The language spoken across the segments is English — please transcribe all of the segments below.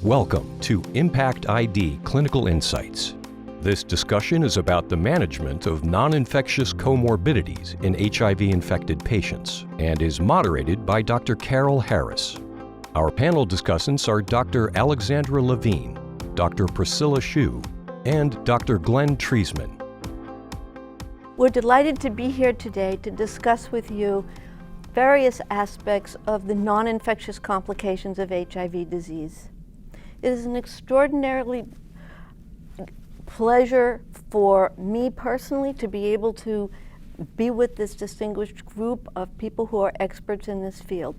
Welcome to impactID Clinical Insights. This discussion is about the management of non-infectious comorbidities in HIV-infected patients and is moderated by Dr. Carol Harris. Our panel discussants are Dr. Alexandra Levine, Dr. Priscilla Hsue, and Dr. Glenn Treisman. We're delighted to be here today to discuss with you various aspects of the non-infectious complications of HIV disease. It is an extraordinarily pleasure for me personally to be able to be with this distinguished group of people who are experts in this field.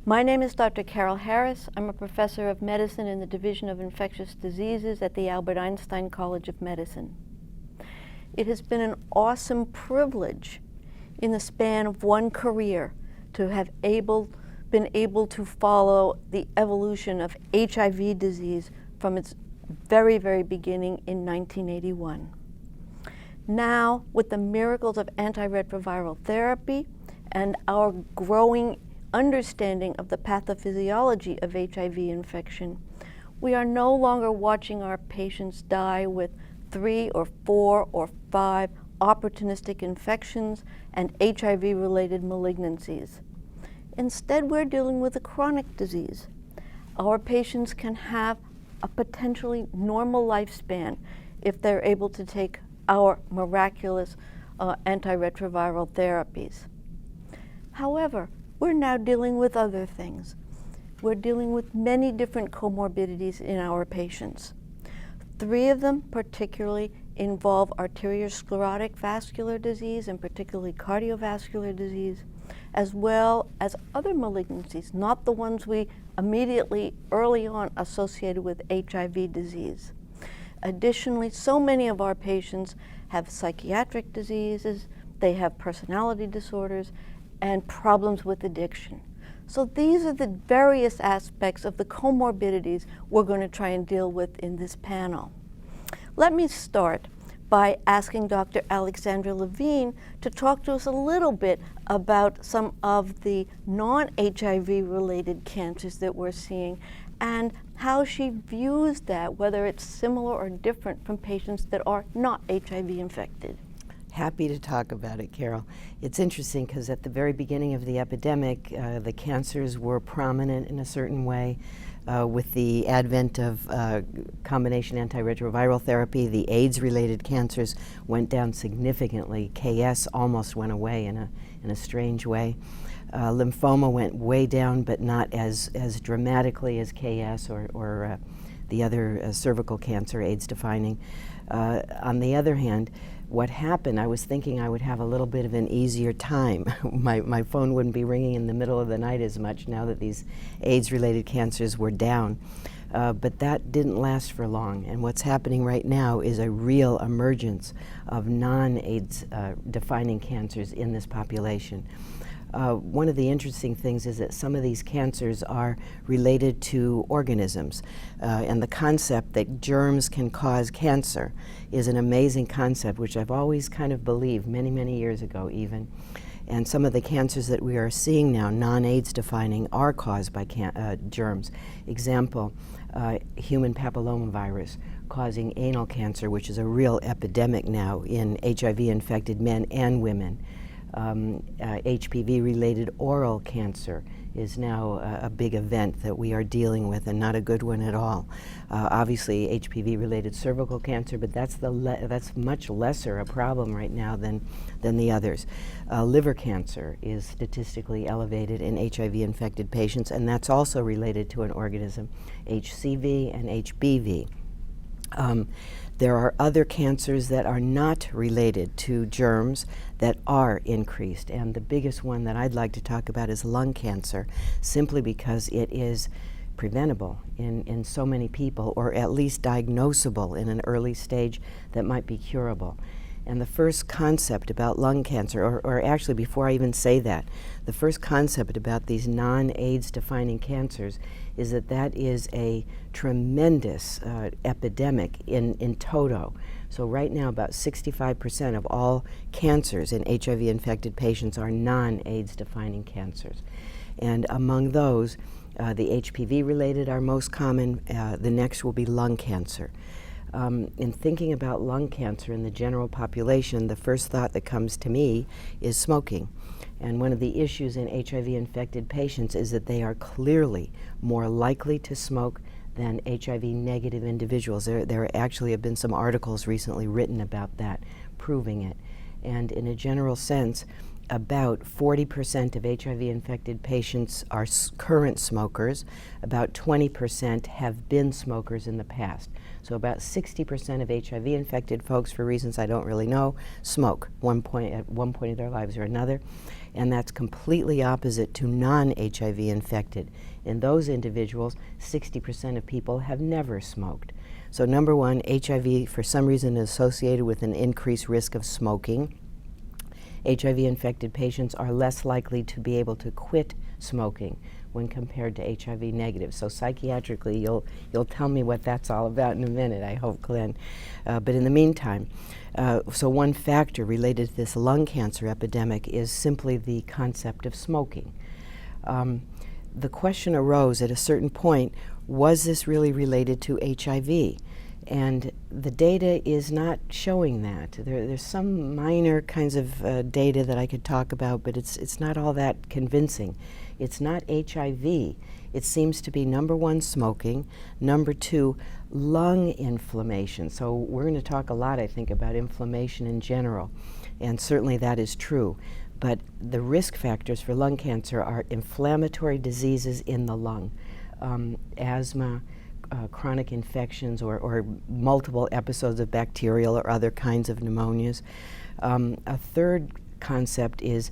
My name is Dr. Carol Harris. I'm a professor of medicine in the Division of Infectious Diseases at the Albert Einstein College of Medicine. It has been an awesome privilege in the span of one career to have been able to follow the evolution of HIV disease from its very, very beginning in 1981. Now, with the miracles of antiretroviral therapy and our growing understanding of the pathophysiology of HIV infection, we are no longer watching our patients die with 3 or 4 or 5 opportunistic infections and HIV-related malignancies. Instead, we're dealing with a chronic disease. Our patients can have a potentially normal lifespan if they're able to take our miraculous antiretroviral therapies. However, we're now dealing with other things. We're dealing with many different comorbidities in our patients. 3 of them particularly involve arteriosclerotic vascular disease and particularly cardiovascular disease, as well as other malignancies, not the ones we immediately early on associated with HIV disease. Additionally, so many of our patients have psychiatric diseases, they have personality disorders, and problems with addiction. So these are the various aspects of the comorbidities we're going to try and deal with in this panel. Let me start by asking Dr. Alexandra Levine to talk to us a little bit about some of the non-HIV related cancers that we're seeing and how she views that, whether it's similar or different from patients that are not HIV infected. Happy to talk about it, Carol. It's interesting because at the very beginning of the epidemic, the cancers were prominent in a certain way. With the advent of combination antiretroviral therapy, the AIDS-related cancers went down significantly. KS almost went away in a strange way. Lymphoma went way down, but not as dramatically as KS or the other cervical cancer, AIDS-defining. On the other hand, what happened, I was thinking I would have a little bit of an easier time. My phone wouldn't be ringing in the middle of the night as much now that these AIDS-related cancers were down. But that didn't last for long. And what's happening right now is a real emergence of non-AIDS defining cancers in this population. One of the interesting things is that some of these cancers are related to organisms. And the concept that germs can cause cancer is an amazing concept, which I've always kind of believed many, many years ago even. And some of the cancers that we are seeing now, non-AIDS defining, are caused by germs. Example, human papillomavirus causing anal cancer, which is a real epidemic now in HIV-infected men and women. HPV-related oral cancer is now a big event that we are dealing with, and not a good one at all. Obviously, HPV-related cervical cancer, but that's much lesser a problem right now than the others. Liver cancer is statistically elevated in HIV-infected patients, and that's also related to an organism, HCV and HBV. There are other cancers that are not related to germs that are increased, and the biggest one that I'd like to talk about is lung cancer, simply because it is preventable in so many people, or at least diagnosable in an early stage that might be curable. And the first concept about lung cancer, or actually before I even say that, the first concept about these non-AIDS defining cancers is that is a tremendous epidemic in toto. So right now about 65% of all cancers in HIV-infected patients are non-AIDS defining cancers. And among those, The HPV-related are most common. The next will be lung cancer. In thinking about lung cancer in the general population, the first thought that comes to me is smoking. And one of the issues in HIV-infected patients is that they are clearly more likely to smoke than HIV-negative individuals. There actually have been some articles recently written about that, proving it. And in a general sense, about 40% of HIV-infected patients are current smokers. About 20% have been smokers in the past. So about 60% of HIV-infected folks, for reasons I don't really know, smoke at one point in their lives or another. And that's completely opposite to non-HIV infected. In those individuals, 60% of people have never smoked. So number one, HIV for some reason is associated with an increased risk of smoking. HIV-infected patients are less likely to be able to quit smoking when compared to HIV-negative. So psychiatrically, you'll tell me what that's all about in a minute, I hope, Glenn. But in the meantime, so one factor related to this lung cancer epidemic is simply the concept of smoking. The question arose at a certain point, was this really related to HIV? And the data is not showing that. There's some minor kinds of data that I could talk about, but it's not all that convincing. It's not HIV. It seems to be number one, smoking, number two, lung inflammation. So we're going to talk a lot, I think, about inflammation in general, and certainly that is true. But the risk factors for lung cancer are inflammatory diseases in the lung, asthma, chronic infections or multiple episodes of bacterial or other kinds of pneumonias. A third concept is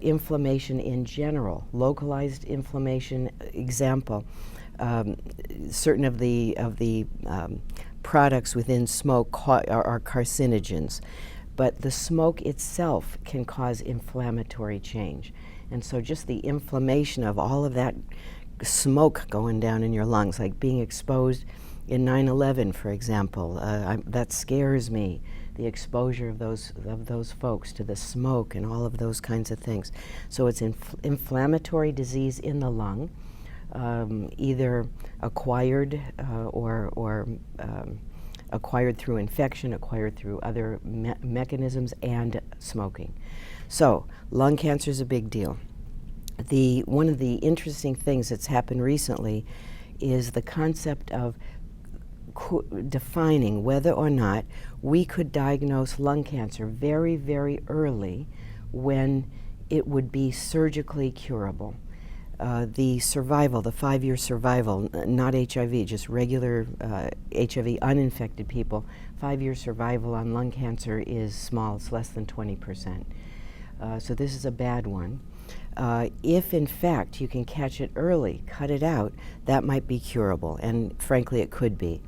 inflammation in general, localized inflammation. Example, certain of the products within smoke are carcinogens, but the smoke itself can cause inflammatory change. And so just the inflammation of all of that smoke going down in your lungs, like being exposed in 9/11, for example, that scares me. The exposure of those folks to the smoke and all of those kinds of things. So it's inflammatory disease in the lung, either acquired or acquired through infection, acquired through other mechanisms, and smoking. So lung cancer is a big deal. One of the interesting things that's happened recently is the concept of defining whether or not we could diagnose lung cancer very, very early when it would be surgically curable. The survival, the 5-year survival, not HIV, just regular HIV uninfected people, 5-year survival on lung cancer is small, it's less than 20%. So this is a bad one. If in fact you can catch it early, cut it out, that might be curable, and frankly it could be.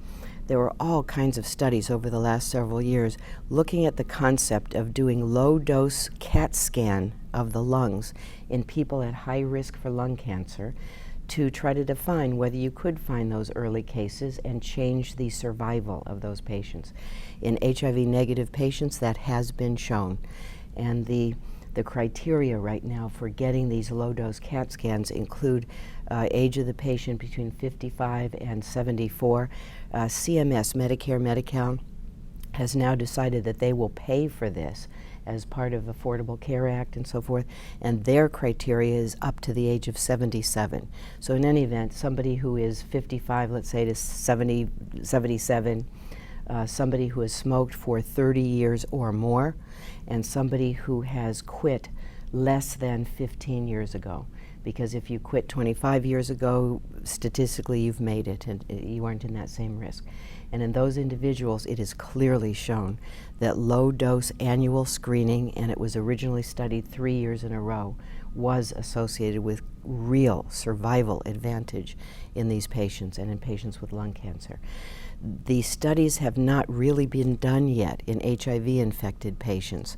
There were all kinds of studies over the last several years looking at the concept of doing low-dose CAT scan of the lungs in people at high risk for lung cancer to try to define whether you could find those early cases and change the survival of those patients. In HIV-negative patients, that has been shown. And the criteria right now for getting these low-dose CAT scans include age of the patient between 55 and 74. CMS, Medicare, Medi-Cal, has now decided that they will pay for this as part of Affordable Care Act and so forth, and their criteria is up to the age of 77. So in any event, somebody who is 55, let's say, to 70, 77, somebody who has smoked for 30 years or more, and somebody who has quit less than 15 years ago. Because if you quit 25 years ago, statistically you've made it and you aren't in that same risk. And in those individuals, it is clearly shown that low-dose annual screening, and it was originally studied 3 years in a row, was associated with real survival advantage in these patients and in patients with lung cancer. The studies have not really been done yet in HIV-infected patients.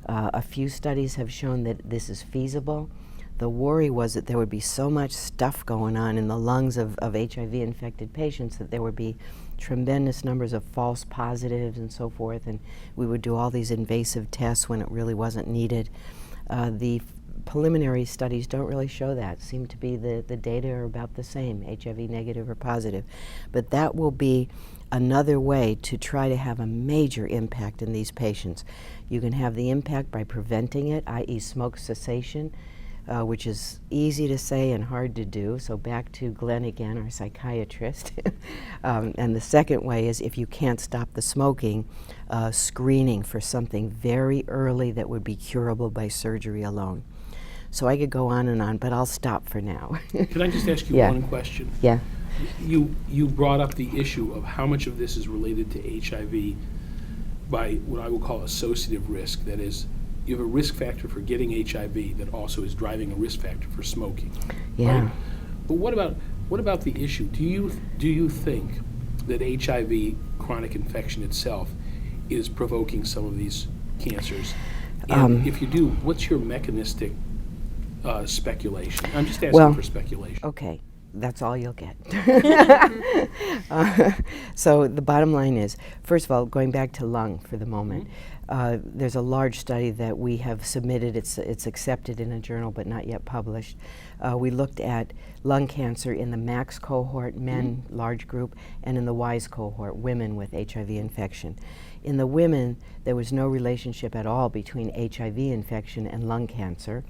A few studies have shown that this is feasible. The worry was that there would be so much stuff going on in the lungs of HIV-infected patients that there would be tremendous numbers of false positives and so forth, and we would do all these invasive tests when it really wasn't needed. The preliminary studies don't really show that. Seem to be the data are about the same, HIV negative or positive. But that will be another way to try to have a major impact in these patients. You can have the impact by preventing it, i.e. smoke cessation, which is easy to say and hard to do. So back to Glenn again, our psychiatrist. And the second way is if you can't stop the smoking, screening for something very early that would be curable by surgery alone. So I could go on, but I'll stop for now. Can I just ask you Yeah. one question? Yeah. You brought up the issue of how much of this is related to HIV by what I would call associative risk. That is, you have a risk factor for getting HIV that also is driving a risk factor for smoking. Yeah. Right? But what about the issue? Do you think that HIV chronic infection itself is provoking some of these cancers? And if you do, what's your mechanistic speculation? I'm just asking for speculation. Okay. That's all you'll get. So the bottom line is, first of all, going back to lung for the moment, there's a large study that we have submitted. It's accepted in a journal but not yet published. We looked at lung cancer in the MAX cohort, men, large group, and in the WISE cohort, women with HIV infection. In the women, there was no relationship at all between HIV infection and lung cancer.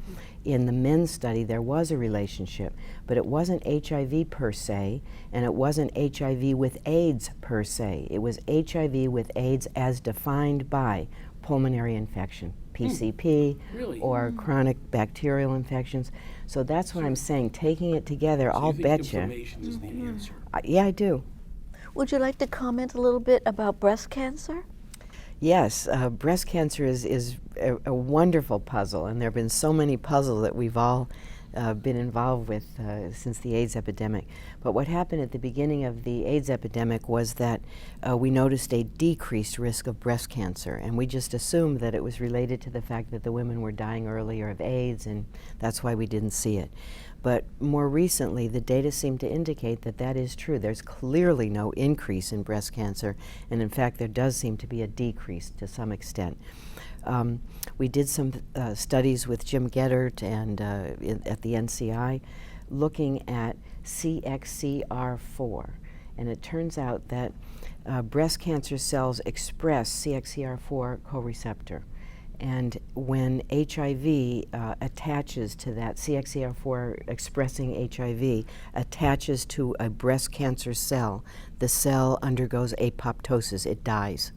In the men's study, there was a relationship, but it wasn't HIV per se, and it wasn't HIV with AIDS per se. It was HIV with AIDS as defined by pulmonary infection, PCP, Really? or chronic bacterial infections. So that's what I'm saying. Taking it together, So I'll you think bet you. inflammation is the answer? Yeah, I do. Would you like to comment a little bit about breast cancer? Yes, breast cancer is a wonderful puzzle, and there have been so many puzzles that we've all been involved with since the AIDS epidemic. But what happened at the beginning of the AIDS epidemic was that we noticed a decreased risk of breast cancer, and we just assumed that it was related to the fact that the women were dying earlier of AIDS, and that's why we didn't see it. But more recently, the data seem to indicate that that is true. There's clearly no increase in breast cancer, and in fact, there does seem to be a decrease to some extent. We did some studies with Jim Geddert and at the NCI looking at CXCR4, and it turns out that breast cancer cells express CXCR4 co-receptor. And when HIV attaches to that, CXCR4 expressing HIV attaches to a breast cancer cell, the cell undergoes apoptosis, it dies.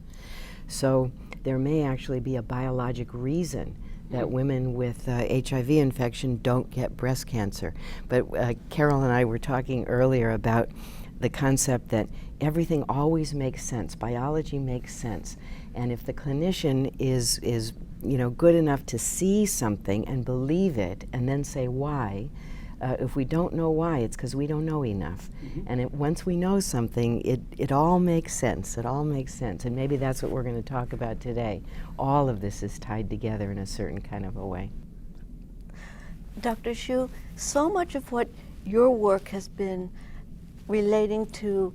So there may actually be a biologic reason that women with HIV infection don't get breast cancer. But Carol and I were talking earlier about the concept that everything always makes sense. Biology makes sense. And if the clinician is good enough to see something and believe it and then say why, if we don't know why, it's because we don't know enough. And once we know something, it all makes sense. It all makes sense. And maybe that's what we're going to talk about today. All of this is tied together in a certain kind of a way. Dr. Hsue, so much of what your work has been relating to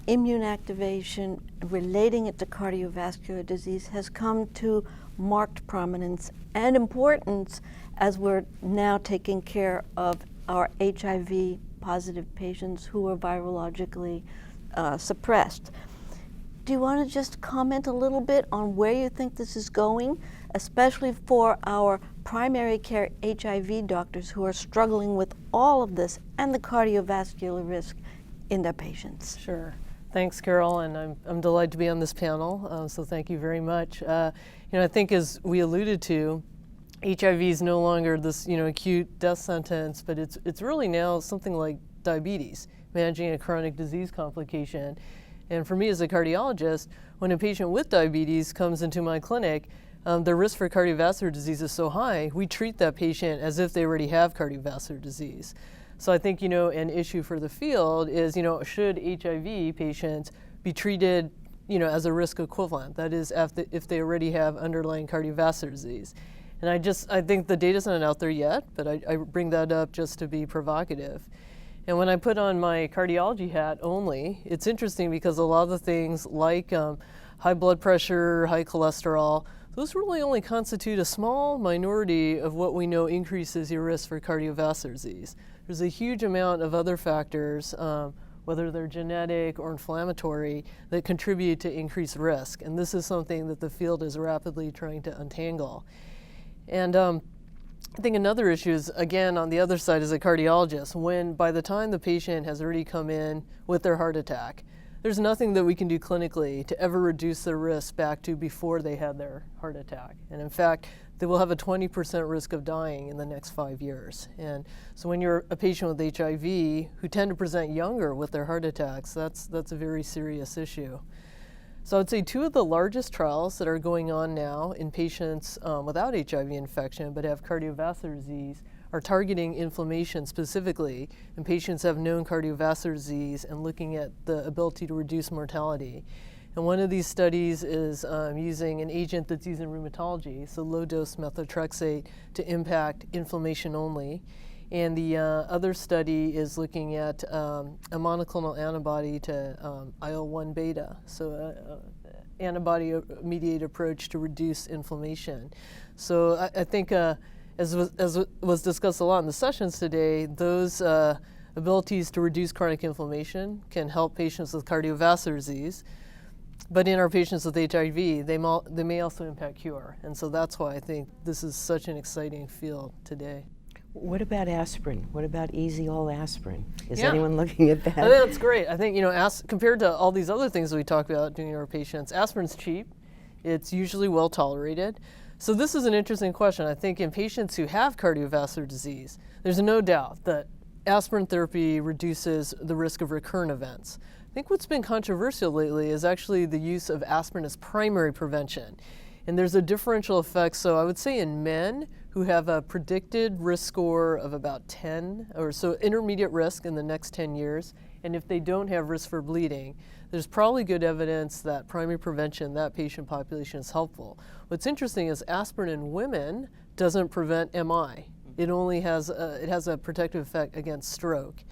immune activation, relating it to cardiovascular disease, has come to marked prominence and importance as we're now taking care of our HIV positive patients who are virologically suppressed. Do you want to just comment a little bit on where you think this is going, especially for our primary care HIV doctors who are struggling with all of this and the cardiovascular risk in their patients? Sure. Thanks, Carol, and I'm delighted to be on this panel, so thank you very much. I think as we alluded to, HIV is no longer this acute death sentence, but it's really now something like diabetes, managing a chronic disease complication. And for me as a cardiologist, when a patient with diabetes comes into my clinic, the risk for cardiovascular disease is so high, we treat that patient as if they already have cardiovascular disease. So I think, an issue for the field is, should HIV patients be treated, as a risk equivalent? That is, if they already have underlying cardiovascular disease. And I think the data's not out there yet, but I bring that up just to be provocative. And when I put on my cardiology hat only, it's interesting because a lot of the things like high blood pressure, high cholesterol, those really only constitute a small minority of what we know increases your risk for cardiovascular disease. There's a huge amount of other factors, whether they're genetic or inflammatory, that contribute to increased risk. And this is something that the field is rapidly trying to untangle. And I think another issue is, again, on the other side as a cardiologist, when by the time the patient has already come in with their heart attack, there's nothing that we can do clinically to ever reduce their risk back to before they had their heart attack. And in fact, they will have a 20% risk of dying in the next 5 years. And so when you're a patient with HIV who tend to present younger with their heart attacks, that's a very serious issue. So I would say 2 of the largest trials that are going on now in patients without HIV infection but have cardiovascular disease are targeting inflammation specifically in patients who have known cardiovascular disease and looking at the ability to reduce mortality. And one of these studies is using an agent that's used in rheumatology, so low-dose methotrexate, to impact inflammation only. And the other study is looking at a monoclonal antibody to IL-1 beta, so antibody-mediated approach to reduce inflammation. So I think, as was discussed a lot in the sessions today, those abilities to reduce chronic inflammation can help patients with cardiovascular disease. But in our patients with HIV, they may also impact cure. And so that's why I think this is such an exciting field today. What about aspirin? What about easy all aspirin? Is Yeah. anyone looking at that? I think that's great. I think, compared to all these other things that we talk about doing our patients, aspirin's cheap. It's usually well tolerated. So this is an interesting question. I think in patients who have cardiovascular disease, there's no doubt that aspirin therapy reduces the risk of recurrent events. I think what's been controversial lately is actually the use of aspirin as primary prevention. And there's a differential effect. So I would say in men who have a predicted risk score of about 10, or so intermediate risk in the next 10 years, and if they don't have risk for bleeding, there's probably good evidence that primary prevention, that patient population, is helpful. What's interesting is aspirin in women doesn't prevent MI. It only has a protective effect against stroke.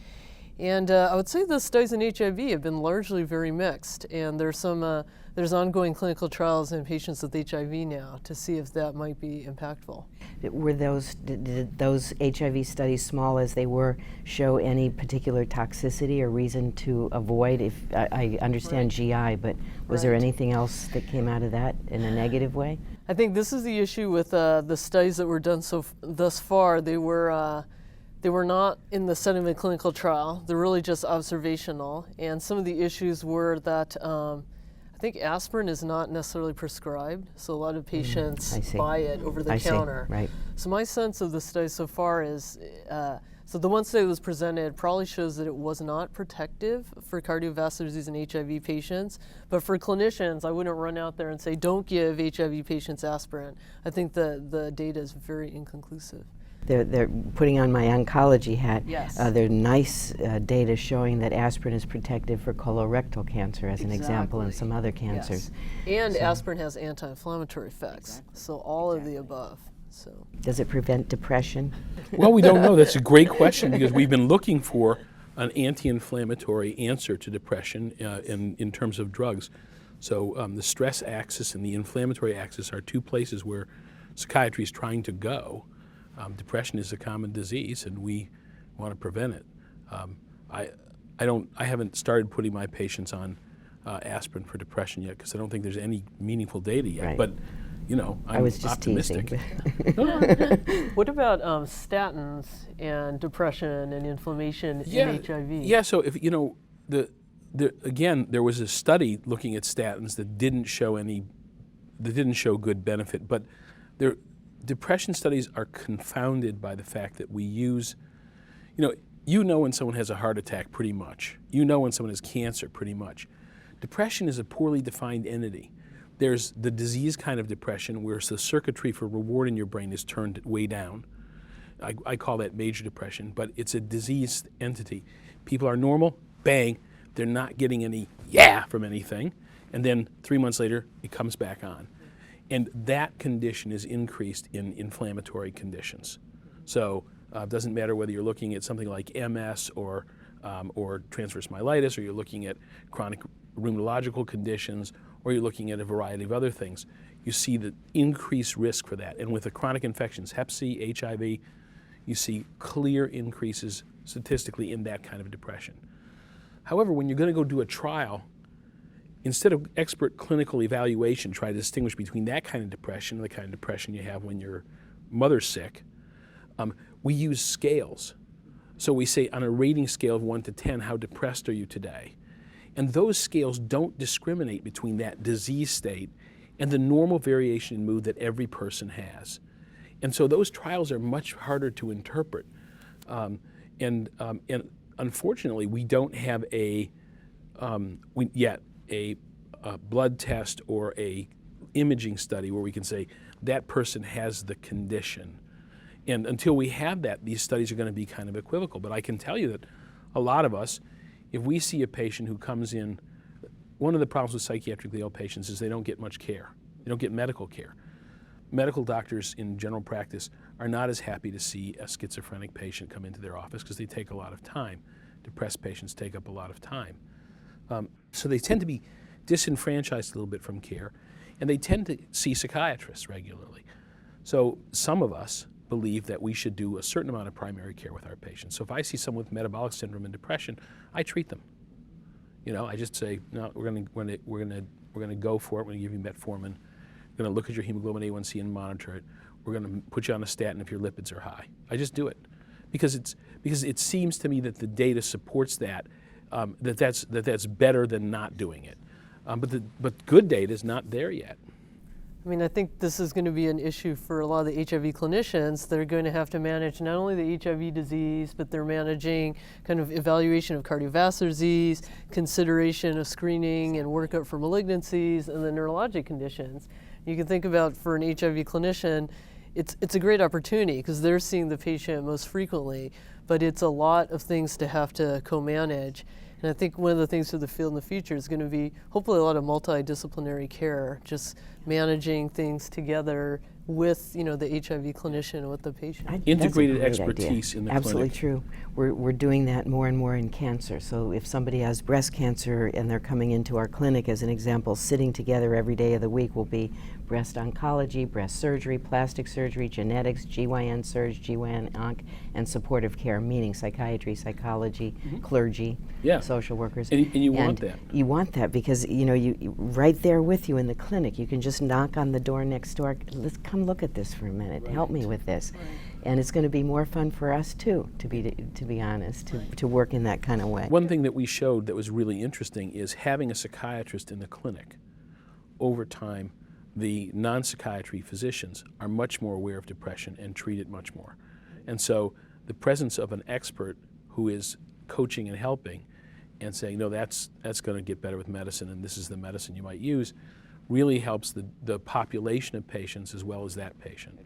And I would say the studies in HIV have been largely very mixed, and there's ongoing clinical trials in patients with HIV now to see if that might be impactful. Did those HIV studies, small as they were, show any particular toxicity or reason to avoid? If I understand GI, but was there anything else that came out of that in a negative way? I think this is the issue with the studies that were done thus far. They were not in the setting of a clinical trial. They're really just observational. And some of the issues were that I think aspirin is not necessarily prescribed, so a lot of patients buy it over the counter. Right. So my sense of the study so far is, so the one study that was presented probably shows that it was not protective for cardiovascular disease in HIV patients, but for clinicians, I wouldn't run out there and say, don't give HIV patients aspirin. I think the data is very inconclusive. They're putting on my oncology hat. Yes. There are nice data showing that aspirin is protective for colorectal cancer, as an example, and some other cancers. Yes. And aspirin has anti-inflammatory effects, so all of the above. So. Does it prevent depression? Well, we don't know. That's a great question because we've been looking for an anti-inflammatory answer to depression in terms of drugs. So the stress axis and the inflammatory axis are 2 places where psychiatry is trying to go. Depression is a common disease, and we want to prevent it. I haven't started putting my patients on aspirin for depression yet because I don't think there's any meaningful data yet. Right. But I'm I was just optimistic. Teasing. What about statins and depression and inflammation in HIV? Yeah. So if again, there was a study looking at statins that didn't show good benefit, but depression studies are confounded by the fact that we use, when someone has a heart attack pretty much. When someone has cancer pretty much. Depression is a poorly defined entity. There's the disease kind of depression where the circuitry for reward in your brain is turned way down. I call that major depression, but it's a diseased entity. People are normal, bang, they're not getting any from anything, and then 3 months later, it comes back on. And that condition is increased in inflammatory conditions. So it doesn't matter whether you're looking at something like MS or transverse myelitis, or you're looking at chronic rheumatological conditions, or you're looking at a variety of other things, you see the increased risk for that. And with the chronic infections, Hep C, HIV, you see clear increases statistically in that kind of depression. However, when you're going to go do a trial, instead of expert clinical evaluation, try to distinguish between that kind of depression and the kind of depression you have when your mother's sick, we use scales. So we say on a rating scale of 1 to 10, how depressed are you today? And those scales don't discriminate between that disease state and the normal variation in mood that every person has. And so those trials are much harder to interpret. And unfortunately, we don't have a blood test or a imaging study where we can say that person has the condition. And until we have that, these studies are going to be kind of equivocal. But I can tell you that a lot of us, if we see a patient who comes in, one of the problems with psychiatrically ill patients is they don't get much care. They don't get medical care. Medical doctors in general practice are not as happy to see a schizophrenic patient come into their office because they take a lot of time. Depressed patients take up a lot of time. So they tend to be disenfranchised a little bit from care, and they tend to see psychiatrists regularly. So some of us believe that we should do a certain amount of primary care with our patients. So if I see someone with metabolic syndrome and depression, I treat them. You know, I just say, no, we're going to go for it. We're going to give you metformin. We're going to look at your hemoglobin A1C and monitor it. We're going to put you on a statin if your lipids are high. I just do it because it seems to me that the data supports that that's better than not doing it. But good data is not there yet. I mean, I think this is going to be an issue for a lot of the HIV clinicians. They're going to have to manage not only the HIV disease, but they're managing kind of evaluation of cardiovascular disease, consideration of screening and workup for malignancies, and the neurologic conditions. You can think about, for an HIV clinician, it's a great opportunity because they're seeing the patient most frequently, but it's a lot of things to have to co-manage. And I think one of the things for the field in the future is going to be hopefully a lot of multidisciplinary care, just managing things together with, you know, the HIV clinician and with the patient. Integrated expertise in the Absolutely clinic. true. We're doing that more and more in cancer. So if somebody has breast cancer and they're coming into our clinic, as an example, sitting together every day of the week will be breast oncology, breast surgery, plastic surgery, genetics, GYN surge, GYN onc, and supportive care, meaning psychiatry, psychology, clergy, social workers. And you want that. You want that because, you know, you right there with you in the clinic. You can just knock on the door next door. Let's come look at this for a minute. Help me with this. And it's going to be more fun for us too, to be honest, to work in that kind of way. One thing that we showed that was really interesting is having a psychiatrist in the clinic. Over time, the non-psychiatry physicians are much more aware of depression and treat it much more. And so the presence of an expert who is coaching and helping and saying, no, that's going to get better with medicine and this is the medicine you might use, really helps the population of patients as well as that patient.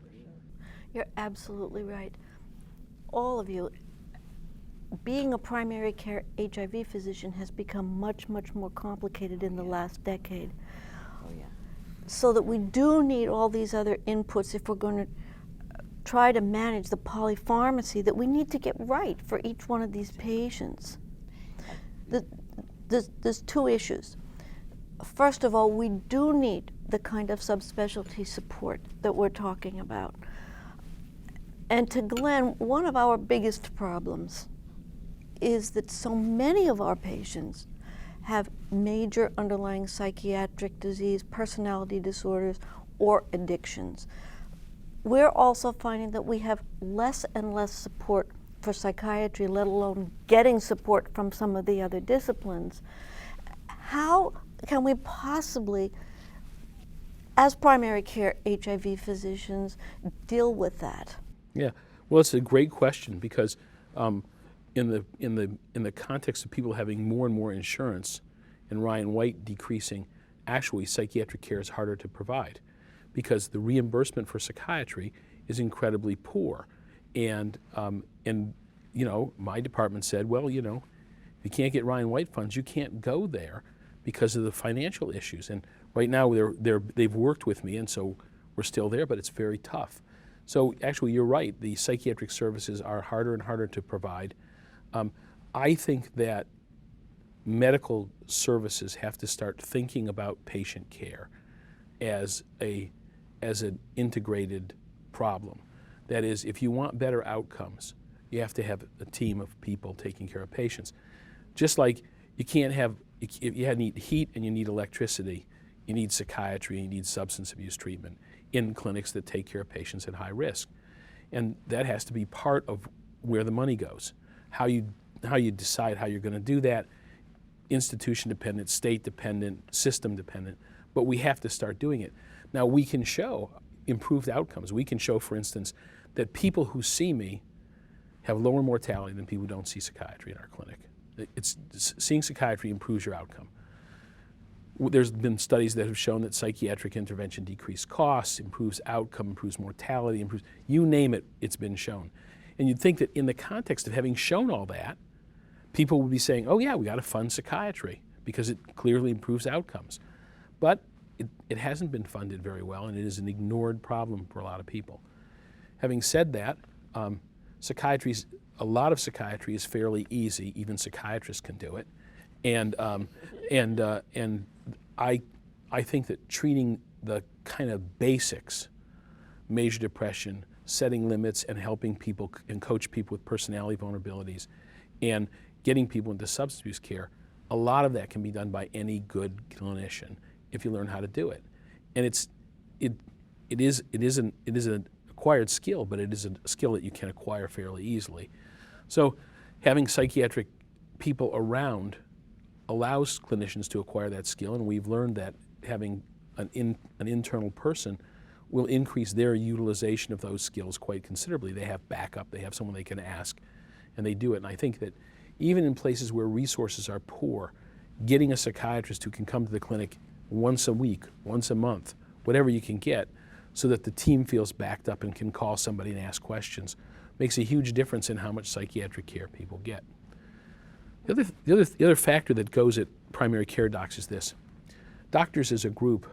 You're absolutely right. All of you, being a primary care HIV physician has become much, much more complicated in the last decade. Oh, yeah. So that we do need all these other inputs if we're going to try to manage the polypharmacy that we need to get right for each one of these patients. There's two issues. First of all, we do need the kind of subspecialty support that we're talking about. And to Glenn, one of our biggest problems is that so many of our patients have major underlying psychiatric disease, personality disorders, or addictions. We're also finding that we have less and less support for psychiatry, let alone getting support from some of the other disciplines. How can we possibly, as primary care HIV physicians, deal with that? Yeah, well, it's a great question because in the context of people having more and more insurance and Ryan White decreasing, actually psychiatric care is harder to provide because the reimbursement for psychiatry is incredibly poor. And you know, my department said, well, you know, if you can't get Ryan White funds, you can't go there because of the financial issues. And right now they've worked with me, and so we're still there, but it's very tough. So actually, you're right. The psychiatric services are harder and harder to provide. I think that medical services have to start thinking about patient care as an integrated problem. That is, if you want better outcomes, you have to have a team of people taking care of patients. Just like you can't have, if you need heat and you need electricity, you need psychiatry and you need substance abuse treatment in clinics that take care of patients at high risk. And that has to be part of where the money goes. How you decide how you're going to do that, institution dependent, state dependent, system dependent, but we have to start doing it. Now we can show improved outcomes. We can show, for instance, that people who see me have lower mortality than people who don't see psychiatry in our clinic. Seeing psychiatry improves your outcome. There's been studies that have shown that psychiatric intervention decreases costs, improves outcome, improves mortality, improves, you name it, it's been shown. And you'd think that in the context of having shown all that, people would be saying, oh yeah, we got to fund psychiatry because it clearly improves outcomes. But it hasn't been funded very well, and it is an ignored problem for a lot of people. Having said that, a lot of psychiatry is fairly easy. Even psychiatrists can do it. And I think that treating the kind of basics, major depression, setting limits and helping people and coach people with personality vulnerabilities and getting people into substance abuse care, a lot of that can be done by any good clinician if you learn how to do it. And it is an acquired skill, but it is a skill that you can acquire fairly easily. So having psychiatric people around allows clinicians to acquire that skill, and we've learned that having an internal person will increase their utilization of those skills quite considerably. They have backup, they have someone they can ask, and they do it. And I think that even in places where resources are poor, getting a psychiatrist who can come to the clinic once a week, once a month, whatever you can get, so that the team feels backed up and can call somebody and ask questions, makes a huge difference in how much psychiatric care people get. The other factor that goes at primary care docs is this. Doctors as a group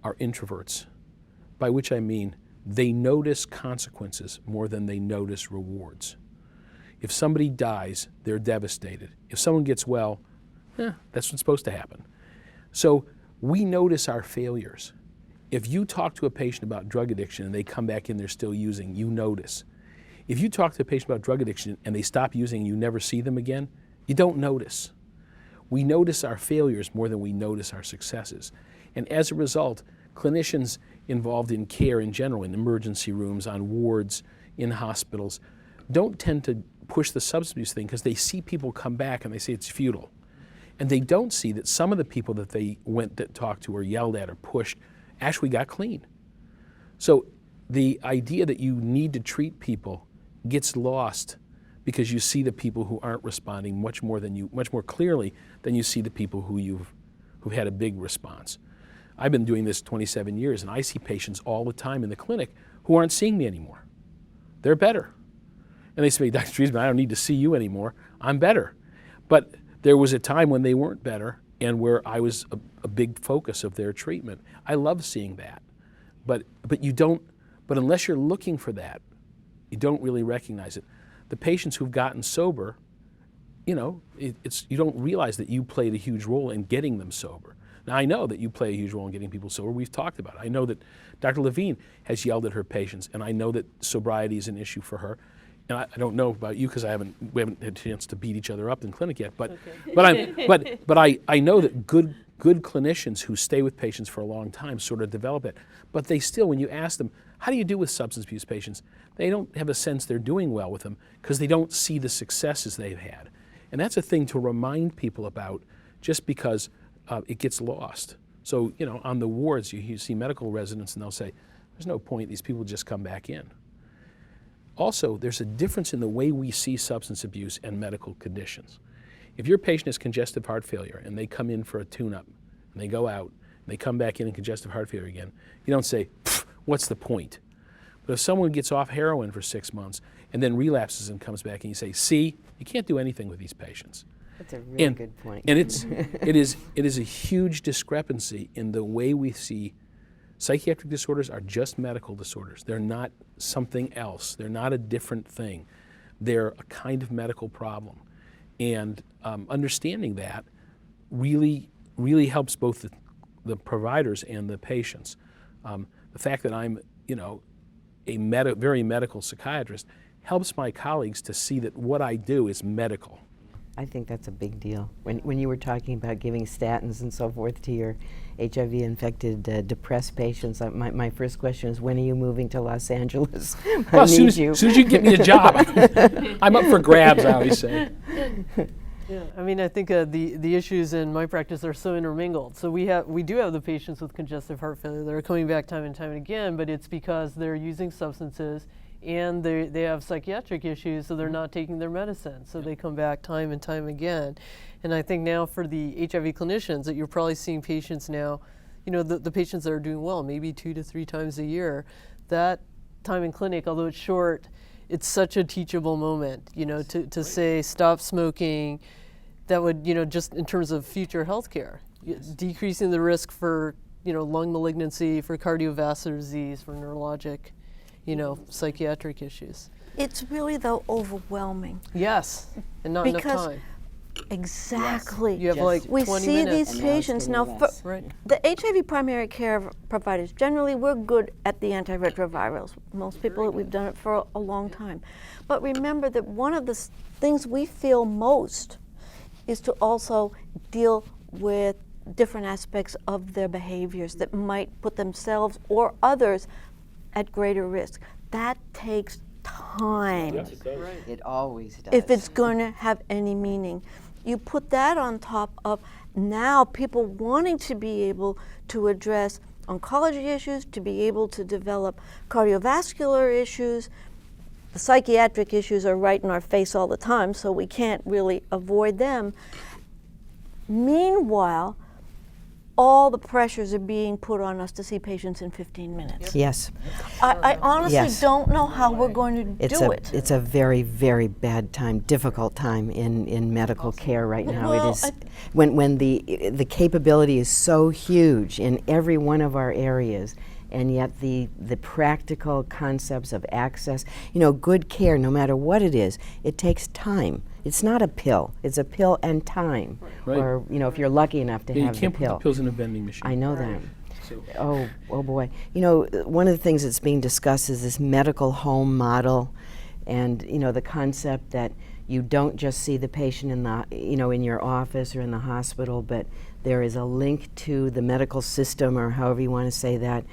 are introverts, by which I mean they notice consequences more than they notice rewards. If somebody dies, they're devastated. If someone gets well, that's what's supposed to happen. So we notice our failures. If you talk to a patient about drug addiction and they come back in, they're still using, you notice. If you talk to a patient about drug addiction and they stop using and you never see them again, you don't notice. We notice our failures more than we notice our successes. And as a result, clinicians involved in care in general, in emergency rooms, on wards, in hospitals, don't tend to push the substance abuse thing because they see people come back and they say it's futile. And they don't see that some of the people that they went to talk to or yelled at or pushed actually got clean. So the idea that you need to treat people gets lost because you see the people who aren't responding much more clearly than you see the people who've had a big response. I've been doing this 27 years, and I see patients all the time in the clinic who aren't seeing me anymore. They're better. And they say, Dr. Treisman, I don't need to see you anymore. I'm better. But there was a time when they weren't better and where I was a big focus of their treatment. I love seeing that. But unless you're looking for that, you don't really recognize it. The patients who've gotten sober, you don't realize that you played a huge role in getting them sober. Now, I know that you play a huge role in getting people sober. We've talked about it. I know that Dr. Levine has yelled at her patients, and I know that sobriety is an issue for her. And I don't know about you because we haven't had a chance to beat each other up in clinic yet. But okay. but I know that good clinicians who stay with patients for a long time sort of develop it. But they still, when you ask them, how do you do with substance abuse patients? They don't have a sense they're doing well with them because they don't see the successes they've had. And that's a thing to remind people about just because it gets lost. So, on the wards, you see medical residents and they'll say, there's no point, these people just come back in. Also, there's a difference in the way we see substance abuse and medical conditions. If your patient has congestive heart failure and they come in for a tune-up and they go out and they come back in congestive heart failure again, you don't say, what's the point? But if someone gets off heroin for 6 months and then relapses and comes back and you say, see, you can't do anything with these patients. That's a really good point. And it is a huge discrepancy in the way we see psychiatric disorders are just medical disorders. They're not something else. They're not a different thing. They're a kind of medical problem. And understanding that really helps both the providers and the patients. The fact that I'm, a very medical psychiatrist helps my colleagues to see that what I do is medical. I think that's a big deal. When you were talking about giving statins and so forth to your HIV-infected depressed patients, my first question is, when are you moving to Los Angeles? Well, as soon as you get me a job, I'm up for grabs, I always say. Yeah, I mean, I think the issues in my practice are so intermingled. So we do have the patients with congestive heart failure that are coming back time and time again, but it's because they're using substances and they have psychiatric issues, so they're not taking their medicine. So they come back time and time again. And I think now for the HIV clinicians that you're probably seeing patients now, the patients that are doing well, maybe 2 to 3 times a year, that time in clinic, although it's short, it's such a teachable moment, to say stop smoking. That would, just in terms of future health care, decreasing the risk for, lung malignancy, for cardiovascular disease, for neurologic, psychiatric issues. It's really, though, overwhelming. Yes, and not enough time. Exactly. You have like We 20 see minutes. these patients now. Right. The HIV primary care providers, generally, we're good at the antiretrovirals. Most people, we've done it for a long time. But remember that one of the things we feel most is to also deal with different aspects of their behaviors that might put themselves or others at greater risk. That takes time. Yes, it does. It always does. If it's going to have any meaning. You put that on top of now people wanting to be able to address oncology issues, to be able to develop cardiovascular issues. The psychiatric issues are right in our face all the time, so we can't really avoid them. Meanwhile, all the pressures are being put on us to see patients in 15 minutes. Yes. I honestly Yes. don't know how we're going to do it. It's a very, very bad time, difficult time in medical care right now. Well, it is when the capability is so huge in every one of our areas, and yet the practical concepts of access, good care, no matter what it is, it takes time. It's not a pill. It's a pill and time. Right. Or, if you're lucky enough to Yeah, have you can't the put pill. the pills in a vending machine. I know that. So, Oh boy. One of the things that's being discussed is this medical home model, and the concept that you don't just see the patient in the in your office or in the hospital, but there is a link to the medical system, or however you want to say that.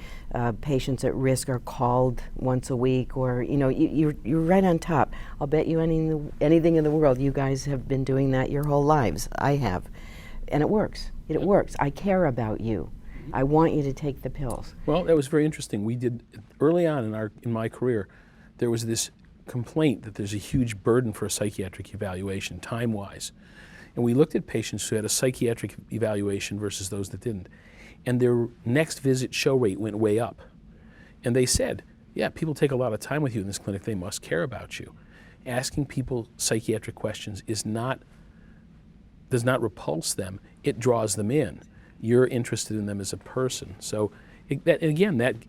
Patients at risk are called once a week, or you're right on top. I'll bet you anything in the world, you guys have been doing that your whole lives. I have, and it works. It works. I care about you. I want you to take the pills. well, that was very interesting. We did early on in my career, there was this complaint that there's a huge burden for a psychiatric evaluation, time-wise. And we looked at patients who had a psychiatric evaluation versus those that didn't. And their next visit show rate went way up. And they said, yeah, people take a lot of time with you in this clinic, they must care about you. Asking people psychiatric questions does not repulse them, it draws them in. You're interested in them as a person. So that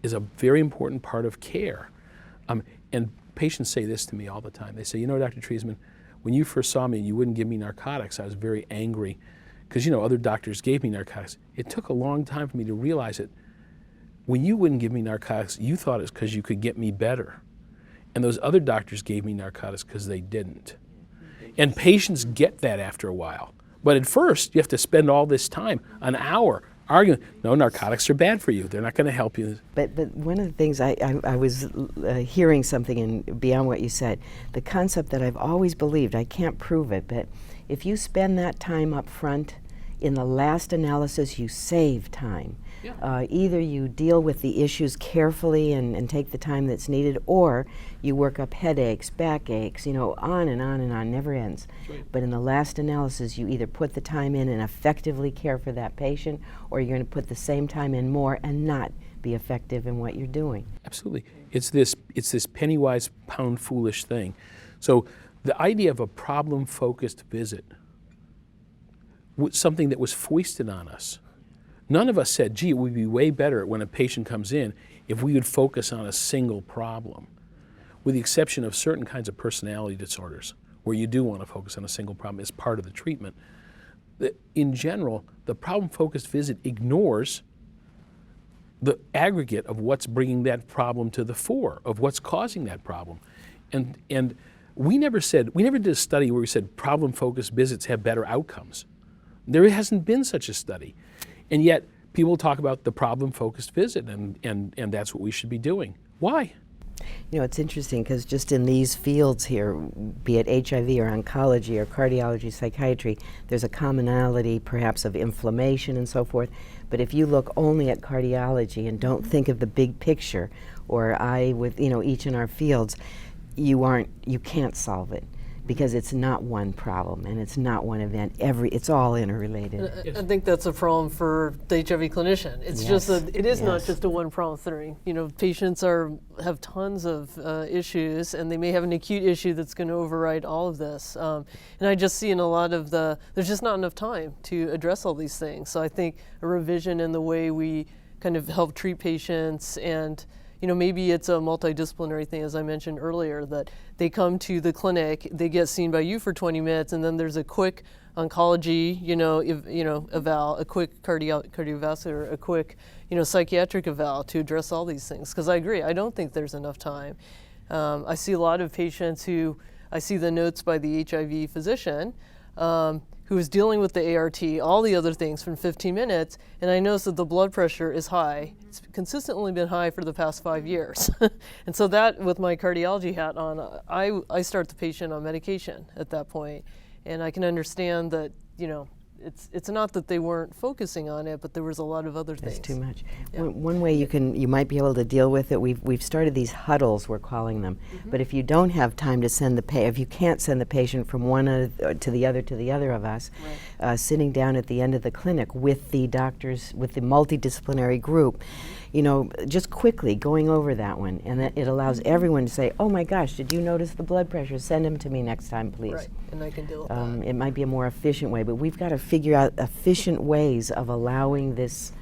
is a very important part of care. And patients say this to me all the time. They say, Dr. Treisman, when you first saw me and you wouldn't give me narcotics, I was very angry because, other doctors gave me narcotics. It took a long time for me to realize it. When you wouldn't give me narcotics, you thought it's because you could get me better. And those other doctors gave me narcotics because they didn't. And patients get that after a while. But at first, you have to spend all this time, an hour, arguing, no, narcotics are bad for you. They're not going to help you. But one of the things I was hearing something beyond what you said, the concept that I've always believed, I can't prove it, but if you spend that time up front, in the last analysis you save time. Yeah. Either you deal with the issues carefully and take the time that's needed, or you work up headaches, backaches, on and on and on, never ends. Right. But in the last analysis, you either put the time in and effectively care for that patient, or you're going to put the same time in more and not be effective in what you're doing. Absolutely. It's this penny-wise, pound-foolish thing. So the idea of a problem-focused visit was something that was foisted on us. None of us said, gee, it would be way better when a patient comes in if we would focus on a single problem, with the exception of certain kinds of personality disorders, where you do want to focus on a single problem as part of the treatment. in general, the problem-focused visit ignores the aggregate of what's bringing that problem to the fore, of what's causing that problem. And we never did a study where we said problem-focused visits have better outcomes. There hasn't been such a study. And yet, people talk about the problem-focused visit, and that's what we should be doing. Why? You know, it's interesting because just in these fields here, be it HIV or oncology or cardiology, psychiatry, there's a commonality perhaps of inflammation and so forth. But if you look only at cardiology and don't think of the big picture, or with each in our fields, you can't solve it, because it's not one problem and it's not one event. It's all interrelated. I think that's a problem for the HIV clinician. It's just that it is not Yes. just a one-problem thing. Patients have tons of issues, and they may have an acute issue that's going to override all of this. And I just see in a lot of there's just not enough time to address all these things. So I think a revision in the way we kind of help treat patients, and maybe it's a multidisciplinary thing, as I mentioned earlier, that they come to the clinic, they get seen by you for 20 minutes, and then there's a quick oncology, eval, a quick cardiovascular, a quick, psychiatric eval to address all these things. Because I agree, I don't think there's enough time. I see a lot of patients I see the notes by the HIV physician, who is dealing with the ART, all the other things from 15 minutes, and I notice that the blood pressure is high. It's consistently been high for the past 5 years. And so that, with my cardiology hat on, I start the patient on medication at that point. And I can understand that, it's not that they weren't focusing on it, but there was a lot of other things. That's too much. Yeah. One way you might be able to deal with it, we've started these huddles, we're calling them. But if you don't have time to if you can't send the patient from one to the other of us, sitting down at the end of the clinic with the doctors, with the multidisciplinary group, just quickly going over that one, and that it allows everyone to say, oh my gosh, did you notice the blood pressure? Send him to me next time, please. Right, and I can deal with that. It might be a more efficient way, but we've got to figure out efficient ways of allowing this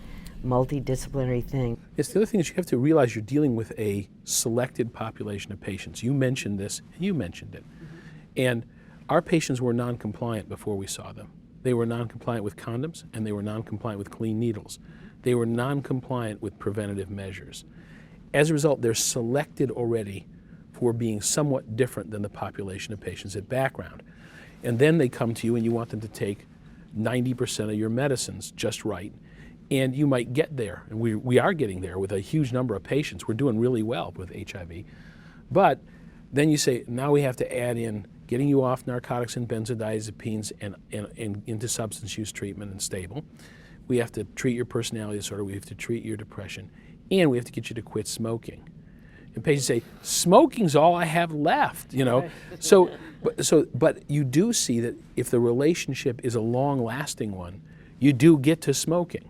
multidisciplinary thing. Yes, the other thing is you have to realize you're dealing with a selected population of patients. You mentioned this, and you mentioned it. And our patients were non-compliant before we saw them. They were non-compliant with condoms, and they were non-compliant with clean needles. They were non-compliant with preventative measures. As a result, they're selected already for being somewhat different than the population of patients at background. And then they come to you and you want them to take 90% of your medicines just right. And you might get there, and we are getting there with a huge number of patients. We're doing really well with HIV. But then you say, now we have to add in getting you off narcotics and benzodiazepines and into substance use treatment and stable. We have to treat your personality disorder, we have to treat your depression, and we have to get you to quit smoking. And patients say, smoking's all I have left, Right. But you do see that if the relationship is a long-lasting one, you do get to smoking.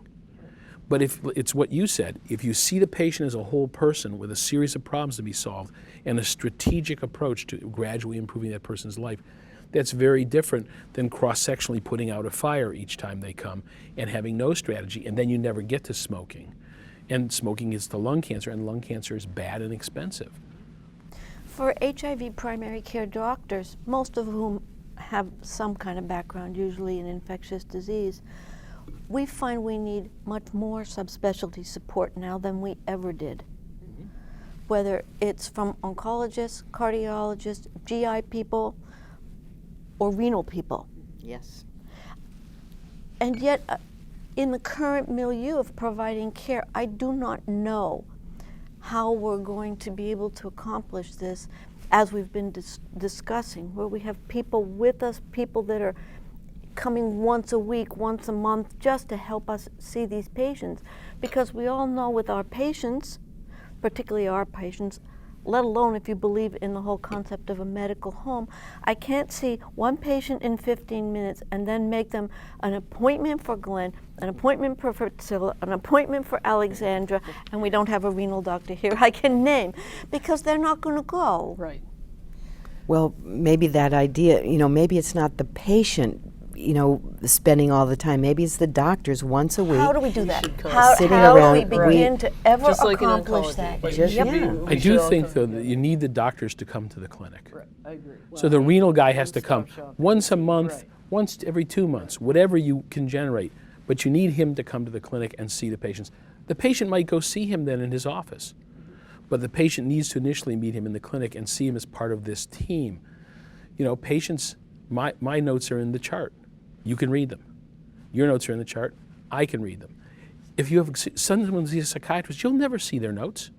But if it's what you said, if you see the patient as a whole person with a series of problems to be solved and a strategic approach to gradually improving that person's life, that's very different than cross-sectionally putting out a fire each time they come and having no strategy, and then you never get to smoking. And smoking is to lung cancer, and lung cancer is bad and expensive. For HIV primary care doctors, most of whom have some kind of background, usually in infectious disease, we find we need much more subspecialty support now than we ever did. Whether it's from oncologists, cardiologists, GI people, or renal people. Yes. And yet, in the current milieu of providing care, I do not know how we're going to be able to accomplish this, as we've been discussing, where we have people with us, people that are coming once a week, once a month, just to help us see these patients. Because we all know with our patients, particularly our patients, let alone if you believe in the whole concept of a medical home, I can't see one patient in 15 minutes and then make them an appointment for Glenn, an appointment for Priscilla, an appointment for Alexandra, and we don't have a renal doctor here I can name, because they're not going to go. Right. Well, maybe that idea, maybe it's not the patient, spending all the time. Maybe it's the doctors once a week. How do we do that? should come. How Sitting do we around, begin to ever Just like in accomplish oncology. that? But Just- Yep. yeah. I do think, though, that you need the doctors to come to the clinic. Right, I agree. So the renal guy has to come one-stop shop. once a month, Right. once every 2 months, whatever you can generate, but you need him to come to the clinic and see the patients. The patient might go see him then in his office, but the patient needs to initially meet him in the clinic and see him as part of this team. You know, patients, my notes are in the chart. You can read them. Your notes are in the chart. I can read them. If you have someone sees a psychiatrist, you'll never see their notes.